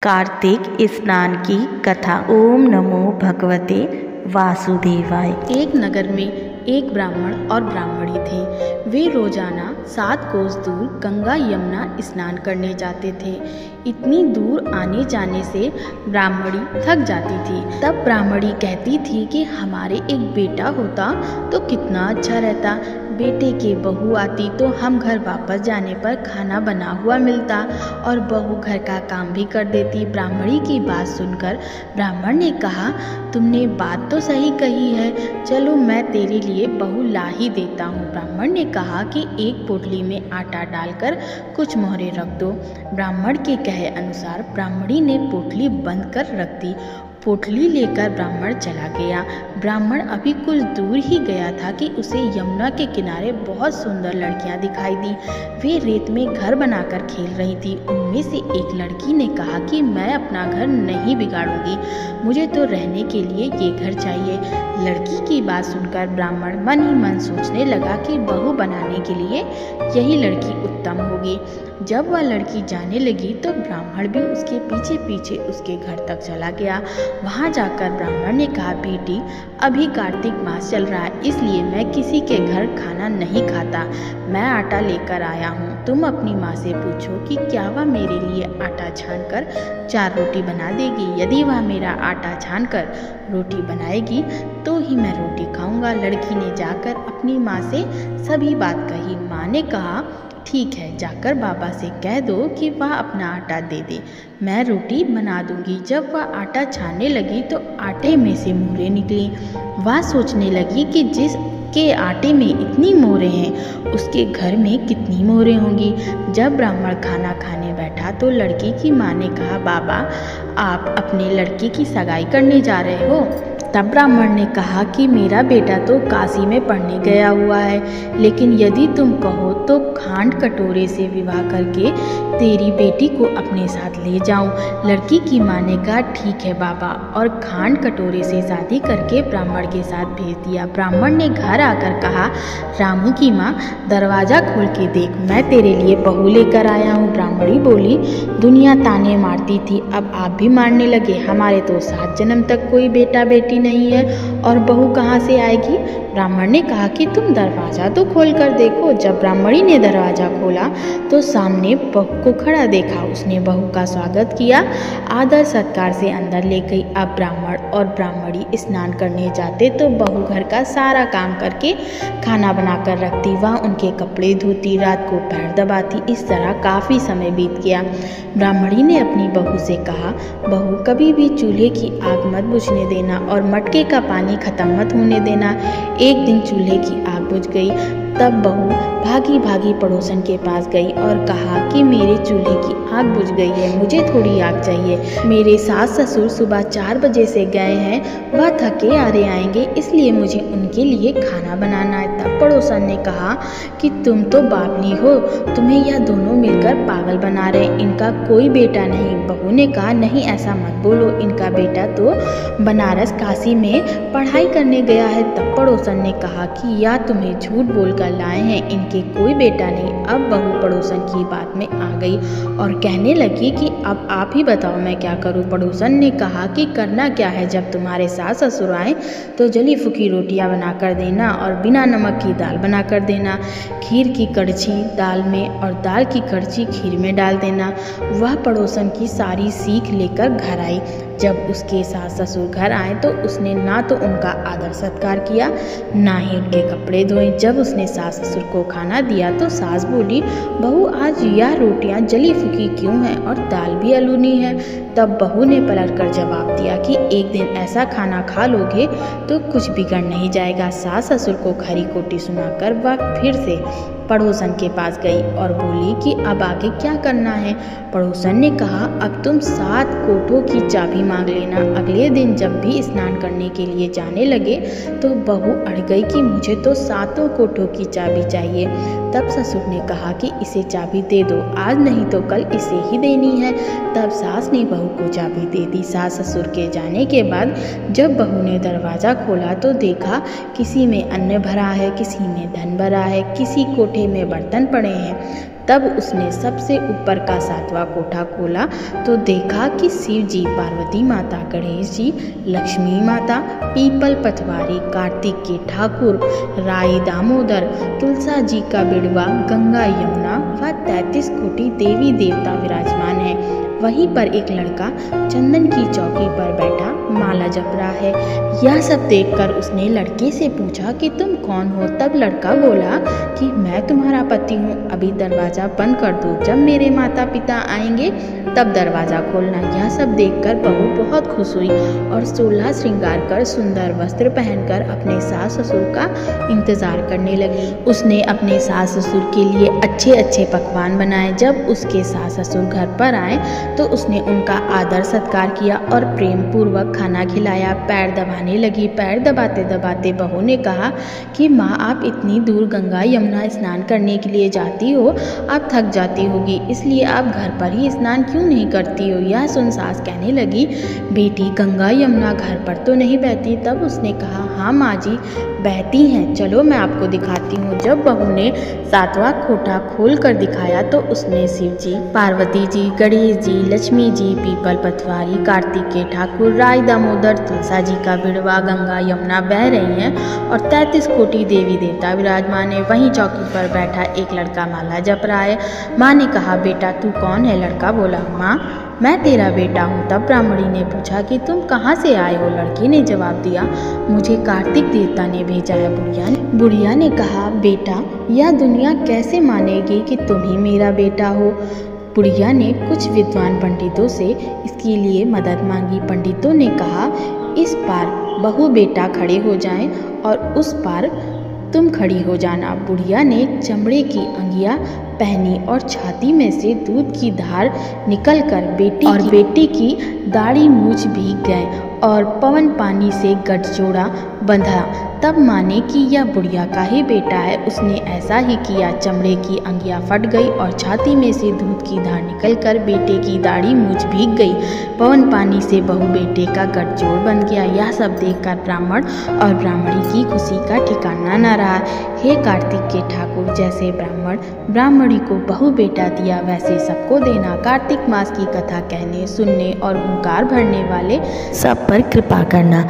कार्तिक स्नान की कथा। ओम नमो भगवते वासुदेवाय। एक नगर में एक ब्राह्मण और ब्राह्मणी थे। वे रोजाना 7 कोस दूर गंगा यमुना स्नान करने जाते थे। इतनी दूर आने जाने से ब्राह्मणी थक जाती थी। तब ब्राह्मणी कहती थी कि हमारे एक बेटा होता तो कितना अच्छा रहता। बेटे की बहू आती तो हम घर वापस जाने पर खाना बना हुआ मिलता और बहू घर का काम भी कर देती। ब्राह्मणी की बात सुनकर ब्राह्मण ने कहा, तुमने बात तो सही कही है, चलो मैं तेरे लिए बहू ला ही देता हूँ। ब्राह्मण ने कहा कि एक पोटली में आटा डालकर कुछ मोहरे रख दो। ब्राह्मण के कहे अनुसार ब्राह्मणी ने पोटली बंद कर रख दी। पोटली लेकर ब्राह्मण चला गया। ब्राह्मण अभी कुछ दूर ही गया था कि उसे यमुना के किनारे बहुत सुंदर लड़कियां दिखाई दी। वे रेत में घर बनाकर खेल रही थी। उनमें से एक लड़की ने कहा कि मैं अपना घर नहीं बिगाड़ूंगी, मुझे तो रहने के लिए ये घर चाहिए। लड़की की बात सुनकर ब्राह्मण मन ही मन सोचने लगा कि बहू बनाने के लिए यही लड़की उत्तम होगी। जब वह लड़की जाने लगी तो ब्राह्मण भी उसके पीछे पीछे उसके घर तक चला गया। वहां जाकर ब्राह्मण ने कहा, बेटी अभी कार्तिक मास चल रहा है, इसलिए मैं किसी के घर खाना नहीं खाता। मैं आटा लेकर आया हूँ, तुम अपनी माँ से पूछो कि क्या वह मेरे लिए आटा छानकर 4 रोटी बना देगी। यदि वह मेरा आटा छानकर रोटी बनाएगी तो ही मैं रोटी खाऊंगा। लड़की ने जाकर अपनी माँ से सभी बात कही। माँ ने कहा, ठीक है, जाकर बाबा से कह दो कि वह अपना आटा दे दे, मैं रोटी बना दूंगी। जब वह आटा छानने लगी तो आटे में से मोहरें निकली। वह सोचने लगी कि जिसके आटे में इतनी मोहरें हैं उसके घर में कितनी मोहरें होंगी। जब ब्राह्मण खाना खाने बैठा तो लड़की की माँ ने कहा, बाबा आप अपने लड़के की सगाई करने जा रहे हो। तब ब्राह्मण ने कहा कि मेरा बेटा तो काशी में पढ़ने गया हुआ है, लेकिन यदि तुम कहो तो खांड कटोरे से विवाह करके तेरी बेटी को अपने साथ ले जाऊं। लड़की की माँ ने कहा, ठीक है बाबा, और खांड कटोरे से शादी करके ब्राह्मण के साथ भेज दिया। ब्राह्मण ने घर आकर कहा, रामू की माँ दरवाज़ा खोल के देख, मैं तेरे लिए बहू लेकर आया हूँ। ब्राह्मणी बोली, दुनिया ताने मारती थी, अब आप भी मारने लगे। हमारे तो 7 जन्म तक कोई बेटा बेटी नहीं है और बहू कहाँ से आएगी। ब्राह्मण ने कहा कि तुम दरवाज़ा तो खोल कर देखो। जब ब्राह्मणी ने दरवाज़ा खोला तो सामने बहू को खड़ा देखा। उसने बहू का स्वागत किया, आदर सत्कार से अंदर ले गई। अब ब्राह्मण और ब्राह्मणी स्नान करने जाते तो बहू घर का सारा काम करके खाना बनाकर रखती, वह उनके कपड़े धोती, रात को पैर दबाती। इस तरह काफ़ी समय बीत गया। ब्राह्मणी ने अपनी बहू से कहा, बहू कभी भी चूल्हे की आग मत बुझने देना और मटके का पानी खत्म मत होने देना। एक दिन चूल्हे की आग बुझ गई। तब बहू भागी भागी पड़ोसन के पास गई और कहा कि मेरे चूल्हे की आग बुझ गई है, मुझे थोड़ी आग चाहिए। मेरे सास ससुर सुबह 4 बजे से गए हैं, वह थके हारे आएंगे, इसलिए मुझे उनके लिए खाना बनाना है। तब पड़ोसन ने कहा कि तुम तो बावली हो, तुम्हें यह दोनों मिलकर पागल बना रहे, इनका कोई बेटा नहीं। बहू ने कहा, नहीं ऐसा मत बोलो, इनका बेटा तो बनारस काशी में पढ़ाई करने गया है। तब पड़ोसन ने कहा कि या तुम्हें झूठ बोलकर लाए हैं, इनके कोई बेटा नहीं। अब बहू पड़ोसन की बात में आ गई और कहने लगी कि अब आप ही बताओ मैं क्या करूं। पड़ोसन ने कहा कि करना क्या है, जब तुम्हारे सास ससुर आए तो जली फूकी रोटियां बना कर देना और बिना नमक की दाल बना कर देना। खीर की कड़छी दाल में और दाल की कड़छी खीर में डाल देना। वह पड़ोसन की सारी सीख लेकर घर आई। जब उसके सास ससुर घर आए तो उसने ना तो उनका आदर सत्कार किया, ना ही उनके कपड़े धोए। जब उसने सास ससुर को खाना दिया तो सास बोली, बहू आज यह रोटियां जली फूकी क्यों हैं और दाल भी अलूनी है। तब बहू ने पलट कर जवाब दिया कि एक दिन ऐसा खाना खा लोगे तो कुछ बिगड़ नहीं जाएगा। सास ससुर को खरी खोटी सुनाकर वह फिर से पड़ोसन के पास गई और बोली कि अब आगे क्या करना है। पड़ोसन ने कहा, अब तुम 7 कोठों की चाबी मांग लेना। अगले दिन जब भी स्नान करने के लिए जाने लगे तो बहू अड़ गई कि मुझे तो 7 कोठों की चाबी चाहिए। तब ससुर ने कहा कि इसे चाबी दे दो, आज नहीं तो कल इसे ही देनी है। तब सास ने बहू को चाबी दे दी। सास ससुर के जाने के बाद जब बहू ने दरवाज़ा खोला तो देखा किसी में अन्न भरा है, किसी में धन भरा है, किसी कोठे में बर्तन पड़े हैं। तब उसने सबसे ऊपर का 7वां कोठा खोला तो देखा कि शिव जी, पार्वती माता, गणेश जी, लक्ष्मी माता, पीपल पटवारी, कार्तिक के ठाकुर, राई दामोदर, तुलसा जी का बिड़वा, गंगा यमुना व 33 कोटि देवी देवता विराजमान है। वहीं पर एक लड़का चंदन की चौकी पर बैठा माला जप रहा है। यह सब देखकर उसने लड़के से पूछा कि तुम कौन हो? तब लड़का बोला कि मैं तुम्हारा पति हूँ, अभी दरवाज़ा बंद कर दो, जब मेरे माता पिता आएंगे तब दरवाज़ा खोलना। यह सब देखकर बहू बहुत खुश हुई और 16 श्रृंगार कर सुंदर वस्त्र पहनकर अपने सास ससुर का इंतज़ार करने लगी। उसने अपने सास ससुर के लिए अच्छे अच्छे पकवान बनाए। जब उसके सास ससुर घर पर आए तो उसने उनका आदर सत्कार किया और प्रेम पूर्वक खाना खिलाया। पैर दबाने लगी। पैर दबाते दबाते बहू ने कहा कि माँ, आप इतनी दूर गंगा यमुना स्नान करने के लिए जाती हो, आप थक जाती होगी, इसलिए आप घर पर ही स्नान क्यों नहीं करती हो? यह सुन सास कहने लगी, बेटी, गंगा यमुना घर पर तो नहीं बहती। तब उसने कहा, हाँ माँ जी, बहती हैं, चलो मैं आपको दिखाती हूँ। जब बहू ने 7वां कोठा खोल कर दिखाया तो उसमें शिव जी, पार्वती जी, गणेश जी, लक्ष्मी जी, पीपल पटवारी, कार्तिक के ठाकुर, राई दामोदर, तुलसा जी का बिड़वा, गंगा यमुना बह रही हैं और 33 कोटि देवी देवता विराजमान है। वहीं चौकी पर बैठा एक लड़का माला जप रहा है। माँ ने कहा, बेटा तू कौन है? लड़का बोला, माँ, मैं तेरा बेटा हूँ। तब ब्राह्मणी ने पूछा कि तुम कहाँ से आए हो? लड़के ने जवाब दिया, मुझे कार्तिक देवता ने भेजा है। बुढ़िया ने कहा, बेटा, यह दुनिया कैसे मानेगी कि तुम ही मेरा बेटा हो? बुढ़िया ने कुछ विद्वान पंडितों से इसके लिए मदद मांगी। पंडितों ने कहा, इस पार बहू बेटा खड़े हो जाएं और उस पार तुम खड़ी हो जाना। बुढ़िया ने चमड़े की अंगिया पहनी और छाती में से दूध की धार निकलकर बेटी की दाढ़ी मूछ भीग गए और पवन पानी से गठजोड़ा बंधा। तब माने कि यह बुढ़िया का ही बेटा है। उसने ऐसा ही किया। चमड़े की अंगिया फट गई और छाती में से दूध की धार निकलकर बेटे की दाढ़ी मूछ भीग गई। पवन पानी से बहू बेटे का गठजोड़ बन गया। यह सब देखकर ब्राह्मण और ब्राह्मणी की खुशी का ठिकाना न रहा। हे कार्तिक के ठाकुर, जैसे ब्राह्मण ब्राह्मणी को बहू बेटा दिया, वैसे सबको देना। कार्तिक मास की कथा कहने, सुनने और हुंकार भरने वाले सब पर कृपा करना।